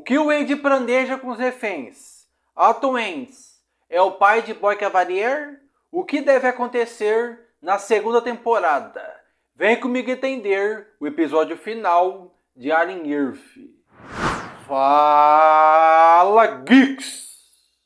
que o Wendy planeja com os reféns? Atom Ends é o pai de Boy Cavalier? O que deve acontecer na segunda temporada? Vem comigo entender o episódio final de Alien Earth. Fala, Geeks!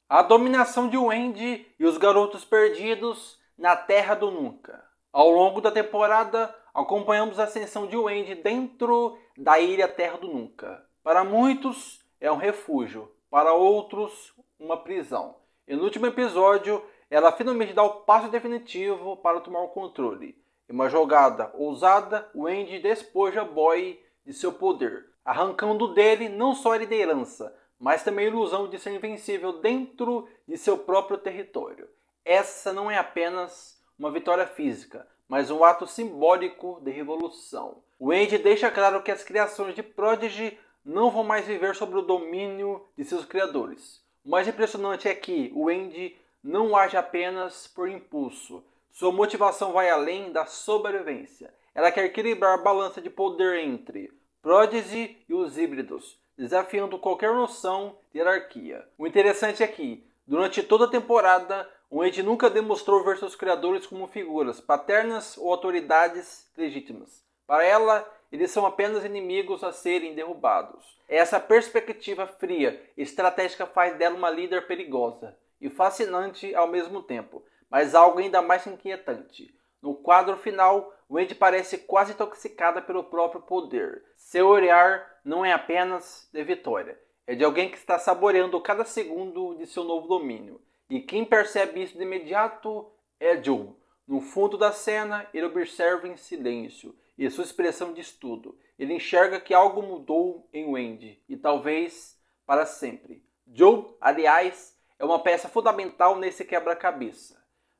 A dominação de Wendy e os garotos perdidos na Terra do Nunca. Ao longo da temporada, acompanhamos a ascensão de Wendy dentro da ilha Terra do Nunca. Para muitos, é um refúgio. Para outros, uma prisão. E no último episódio, ela finalmente dá o passo definitivo para tomar o controle. Em uma jogada ousada, Wendy despoja Boy de seu poder, arrancando dele não só a liderança, mas também a ilusão de ser invencível dentro de seu próprio território. Essa não é apenas uma vitória física, mas um ato simbólico de revolução. Wendy deixa claro que as criações de Prodigy não vão mais viver sob o domínio de seus criadores. O mais impressionante é que Wendy não age apenas por impulso. Sua motivação vai além da sobrevivência. Ela quer equilibrar a balança de poder entre Prodigy e os híbridos, desafiando qualquer noção de hierarquia. O interessante é que, durante toda a temporada, Wendy nunca demonstrou ver seus criadores como figuras paternas ou autoridades legítimas. Para ela, eles são apenas inimigos a serem derrubados. Essa perspectiva fria e estratégica faz dela uma líder perigosa e fascinante ao mesmo tempo, mas algo ainda mais inquietante. No quadro final, Wendy parece quase intoxicada pelo próprio poder. Seu olhar não é apenas de vitória, é de alguém que está saboreando cada segundo de seu novo domínio. E quem percebe isso de imediato é Joe. No fundo da cena, ele observa em silêncio, e sua expressão diz tudo. Ele enxerga que algo mudou em Wendy, e talvez para sempre. Joe, aliás, é uma peça fundamental nesse quebra-cabeça.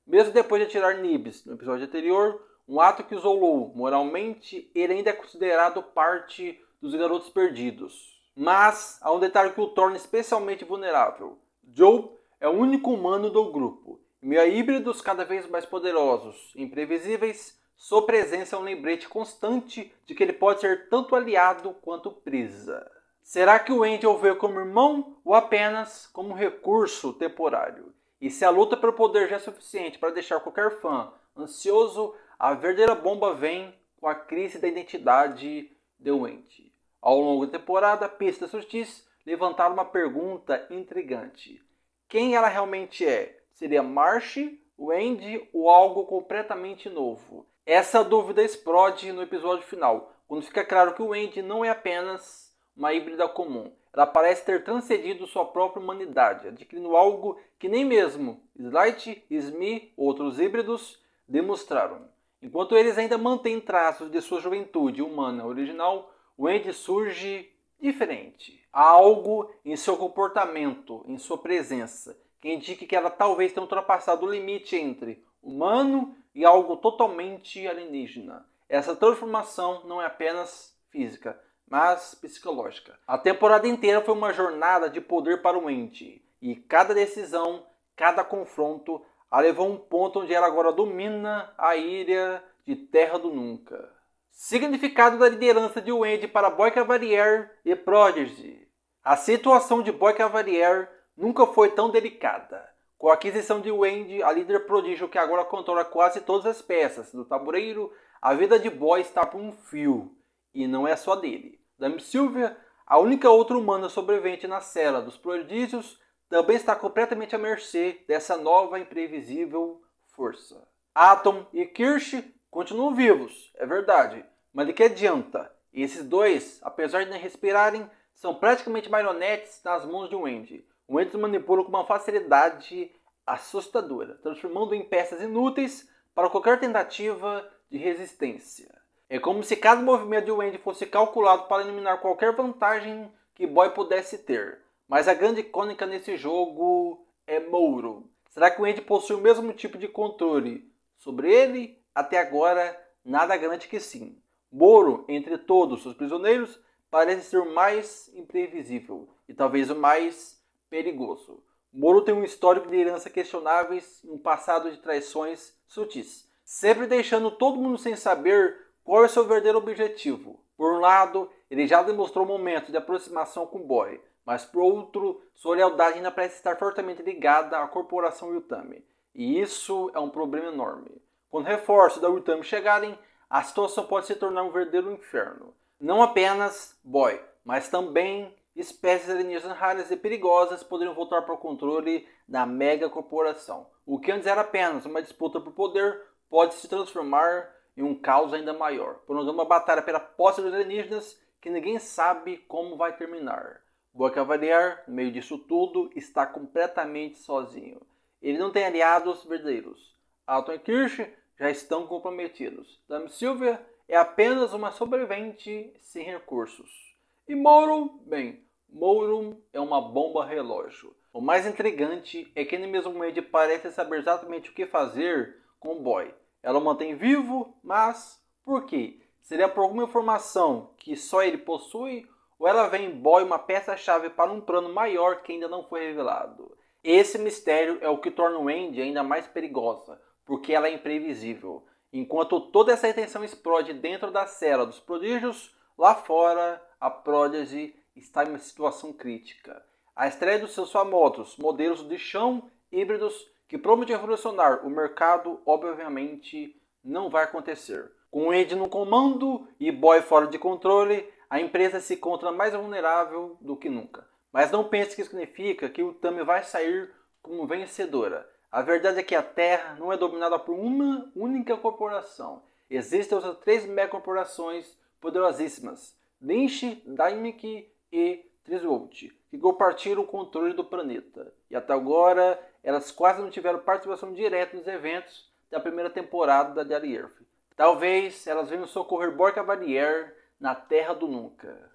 Mesmo depois de atirar Nibs no episódio anterior, um ato que isolou moralmente, ele ainda é considerado parte dos garotos perdidos. Mas há um detalhe que o torna especialmente vulnerável. Joe é o único humano do grupo. Em meio a híbridos cada vez mais poderosos e imprevisíveis, sua presença é um lembrete constante de que ele pode ser tanto aliado quanto presa. Será que o Wendy o vê como irmão ou apenas como um recurso temporário? E se a luta pelo poder já é suficiente para deixar qualquer fã ansioso, a verdadeira bomba vem com a crise da identidade de Wendy. Ao longo da temporada, pistas sutis levantaram uma pergunta intrigante. Quem ela realmente é? Seria Marcy, Wendy ou algo completamente novo? Essa dúvida explode no episódio final, quando fica claro que Wendy não é apenas uma híbrida comum. Ela parece ter transcendido sua própria humanidade, adquirindo algo que nem mesmo Slight, Smee ou outros híbridos demonstraram. Enquanto eles ainda mantêm traços de sua juventude humana original, Wendy surge diferente. Há algo em seu comportamento, em sua presença, que indica que ela talvez tenha ultrapassado o limite entre humano e algo totalmente alienígena. Essa transformação não é apenas física, mas psicológica. A temporada inteira foi uma jornada de poder para Wendy, e cada decisão, cada confronto, a levou a um ponto onde ela agora domina a ilha de Terra do Nunca. Significado da liderança de Wendy para Boy Cavalier e Prodigy. A situação de Boy Cavalier nunca foi tão delicada. Com a aquisição de Wendy, a líder prodígio que agora controla quase todas as peças do tabuleiro, a vida de Boy está por um fio. E não é só dele. Dame Sylvia, a única outra humana sobrevivente na cela dos prodígios, também está completamente à mercê dessa nova e imprevisível força. Atom e Kirsch continuam vivos, é verdade, mas de que adianta? Esses dois, apesar de nem respirarem, são praticamente marionetes nas mãos de Wendy. Wendy os manipula com uma facilidade assustadora, transformando em peças inúteis para qualquer tentativa de resistência. É como se cada movimento de Wendy fosse calculado para eliminar qualquer vantagem que Boy pudesse ter. Mas a grande icônica nesse jogo é Mouro. Será que Wendy possui o mesmo tipo de controle sobre ele? Até agora, nada garante que sim. Mouro, entre todos os prisioneiros, parece ser o mais imprevisível e talvez o mais perigoso. Mouro tem um histórico de herança questionáveis e um passado de traições sutis, sempre deixando todo mundo sem saber qual é o seu verdadeiro objetivo. Por um lado, ele já demonstrou momentos de aproximação com Boy, mas por outro, sua lealdade ainda parece estar fortemente ligada à corporação Yutami. E isso é um problema enorme. Quando reforços da Yutami chegarem, a situação pode se tornar um verdadeiro inferno. Não apenas Boy, mas também espécies alienígenas raras e perigosas poderiam voltar para o controle da mega corporação. O que antes era apenas uma disputa por poder pode se transformar em um caos ainda maior, prolongando uma batalha pela posse dos alienígenas que ninguém sabe como vai terminar. Boy Cavalier, no meio disso tudo, está completamente sozinho. Ele não tem aliados verdadeiros. Alton e Kirsch já estão comprometidos. Dame Sylvia é apenas uma sobrevivente sem recursos. E Moro, bem, Moro é uma bomba relógio. O mais intrigante é que nem mesmo Wendy parece saber exatamente o que fazer com o Boy. Ela o mantém vivo, mas por quê? Seria por alguma informação que só ele possui? Ou ela vê em Boy uma peça-chave para um plano maior que ainda não foi revelado? Esse mistério é o que torna Wendy ainda mais perigosa, porque ela é imprevisível. Enquanto toda essa tensão explode dentro da cela dos prodígios, lá fora a Prodigy está em uma situação crítica. A estreia dos seus famosos modelos de chão híbridos que prometem revolucionar o mercado, obviamente, não vai acontecer. Com Wendy no comando e Boy fora de controle, a empresa se encontra mais vulnerável do que nunca. Mas não pense que isso significa que o Yutami vai sair como vencedora. A verdade é que a Terra não é dominada por uma única corporação. Existem outras 3 megacorporações poderosíssimas, Lynch, Daimik e Triswold, que compartilham o controle do planeta. E até agora, elas quase não tiveram participação direta nos eventos da primeira temporada de Alien. Talvez elas venham socorrer Boy Cavalier na Terra do Nunca.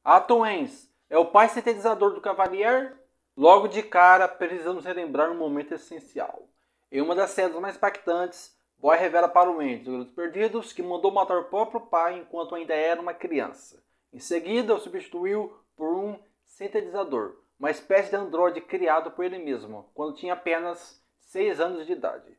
Atom Ains é o pai sintetizador do Cavalier? Logo de cara, precisamos relembrar um momento essencial. Em uma das cenas mais impactantes, Boy revela para o Wendy, dos perdidos, que mandou matar o próprio pai enquanto ainda era uma criança. Em seguida, o substituiu por um sintetizador, uma espécie de androide criado por ele mesmo, quando tinha apenas 6 anos de idade.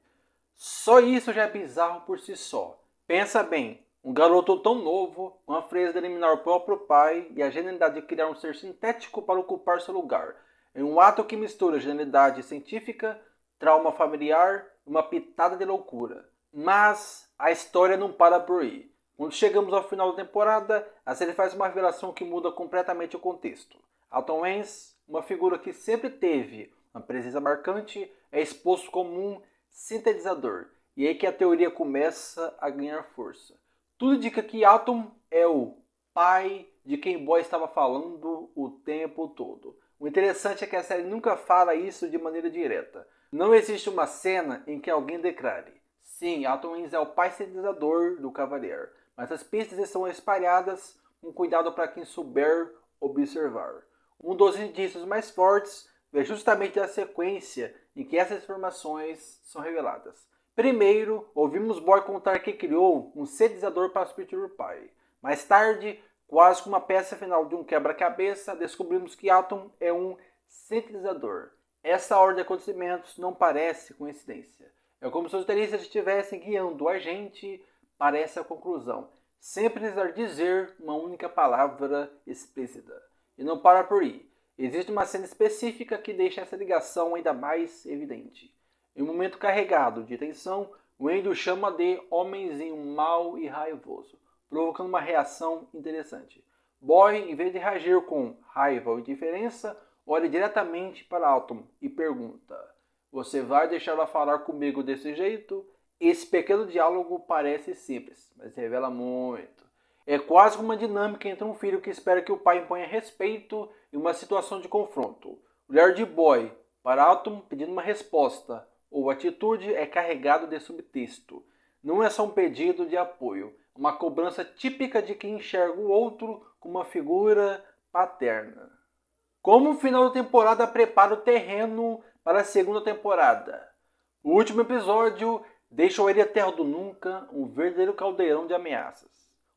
Só isso já é bizarro por si só. Pensa bem, um garoto tão novo, com a frieza de eliminar o próprio pai e a genialidade de criar um ser sintético para ocupar seu lugar, em um ato que mistura genialidade científica, trauma familiar e uma pitada de loucura. Mas a história não para por aí. Quando chegamos ao final da temporada, a série faz uma revelação que muda completamente o contexto. Atom Ains, uma figura que sempre teve uma presença marcante, é exposto como um sintetizador. E é aí que a teoria começa a ganhar força. Tudo indica que Atom é o pai de quem Boy estava falando o tempo todo. O interessante é que a série nunca fala isso de maneira direta. Não existe uma cena em que alguém declare: sim, Atom Ains é o pai sintetizador do Cavalier. Mas as pistas estão espalhadas com cuidado para quem souber observar. Um dos indícios mais fortes é justamente a sequência em que essas informações são reveladas. Primeiro, ouvimos Boy contar que criou um sintetizador para substituir o pai. Mais tarde, quase como uma peça final de um quebra-cabeça, descobrimos que Atom é um sintetizador. Essa ordem de acontecimentos não parece coincidência. É como se os roteiristas estivessem guiando a gente para essa conclusão, sem precisar dizer uma única palavra explícita. E não para por aí. Existe uma cena específica que deixa essa ligação ainda mais evidente. Em um momento carregado de tensão, Wendy o chama de homenzinho mau e raivoso, provocando uma reação interessante. Boy, em vez de reagir com raiva ou indiferença, olha diretamente para Atom e pergunta: você vai deixar ela falar comigo desse jeito? Esse pequeno diálogo parece simples, mas revela muito. É quase uma dinâmica entre um filho que espera que o pai imponha respeito em uma situação de confronto. O olhar de Boy para Atom pedindo uma resposta ou atitude é carregado de subtexto. Não é só um pedido de apoio, uma cobrança típica de quem enxerga o outro como uma figura paterna. Como o final da temporada prepara o terreno para a segunda temporada? O último episódio deixa a Terra do Nunca um verdadeiro caldeirão de ameaças.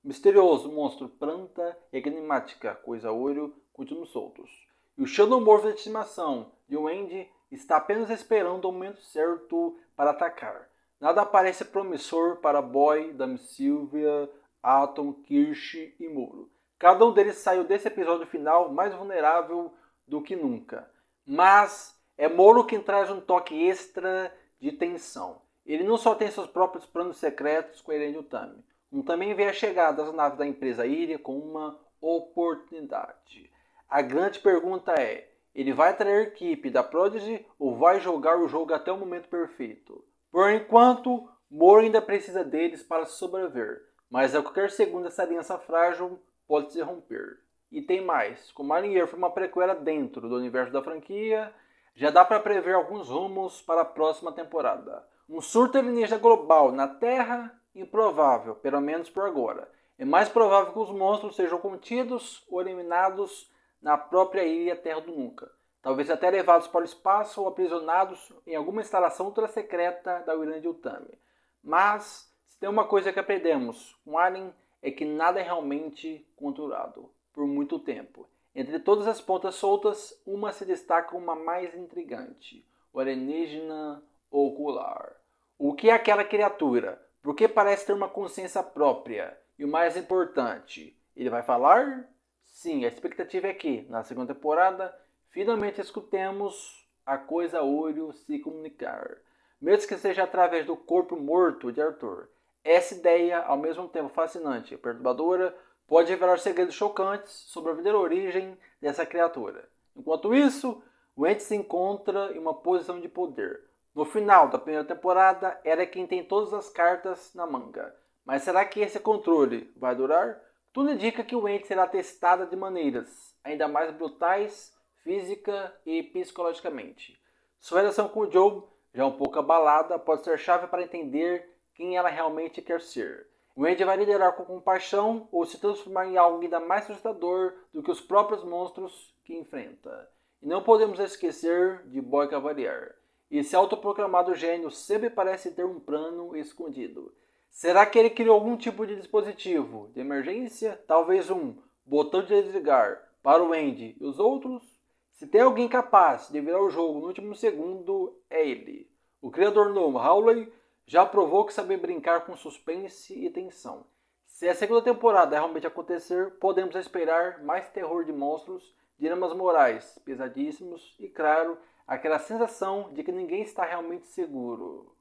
O misterioso monstro planta e a enigmática coisa-olho continuam soltos. E o xenomorfo de estimação de Wendy está apenas esperando o momento certo para atacar. Nada parece promissor para Boy, Dame Sylvia, Atom, Kirsch e Muro. Cada um deles saiu desse episódio final mais vulnerável do que nunca. Mas é Moro quem traz um toque extra de tensão. Ele não só tem seus próprios planos secretos com Irene Utami, como também vê a chegada das naves da empresa Iria com uma oportunidade. A grande pergunta é, ele vai trair a equipe da Prodigy ou vai jogar o jogo até o momento perfeito? Por enquanto, Moro ainda precisa deles para sobreviver, mas a qualquer segundo essa aliança frágil pode se romper. E tem mais, como Alien Earth foi uma prequela dentro do universo da franquia, já dá para prever alguns rumos para a próxima temporada. Um surto alienígena global na Terra? Improvável, pelo menos por agora. É mais provável que os monstros sejam contidos ou eliminados na própria ilha Terra do Nunca. Talvez até levados para o espaço ou aprisionados em alguma instalação ultra secreta da Irene Utami. Mas, se tem uma coisa que aprendemos com Alien, é que nada é realmente controlado, por muito tempo. Entre todas as pontas soltas, uma se destaca como a mais intrigante, o alienígena ocular. O que é aquela criatura? Por que parece ter uma consciência própria? E o mais importante, ele vai falar? Sim, a expectativa é que, na segunda temporada, finalmente escutemos a coisa olho se comunicar. Mesmo que seja através do corpo morto de Arthur. Essa ideia, ao mesmo tempo fascinante e perturbadora, pode revelar segredos chocantes sobre a verdadeira origem dessa criatura. Enquanto isso, o ente se encontra em uma posição de poder. No final da primeira temporada, era quem tem todas as cartas na manga. Mas será que esse controle vai durar? Tudo indica que o ente será testado de maneiras ainda mais brutais, física e psicologicamente. Sua relação com o Joe, já um pouco abalada, pode ser chave para entender quem ela realmente quer ser. O Andy vai liderar com compaixão ou se transformar em algo ainda mais assustador do que os próprios monstros que enfrenta. E não podemos esquecer de Boy Cavalier. Esse autoproclamado gênio sempre parece ter um plano escondido. Será que ele criou algum tipo de dispositivo de emergência? Talvez um botão de desligar para o Andy e os outros? Se tem alguém capaz de virar o jogo no último segundo, é ele. O criador novo, Hawley, já provou que sabe brincar com suspense e tensão. Se a segunda temporada realmente acontecer, podemos esperar mais terror de monstros, dilemas morais pesadíssimos e, claro, aquela sensação de que ninguém está realmente seguro.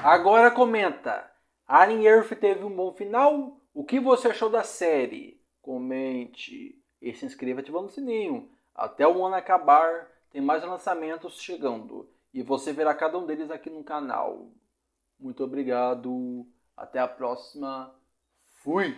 Agora comenta, Alien Earth teve um bom final? O que você achou da série? Comente e se inscreva ativando o sininho. Até o ano acabar, tem mais lançamentos chegando e você verá cada um deles aqui no canal. Muito obrigado, até a próxima, fui!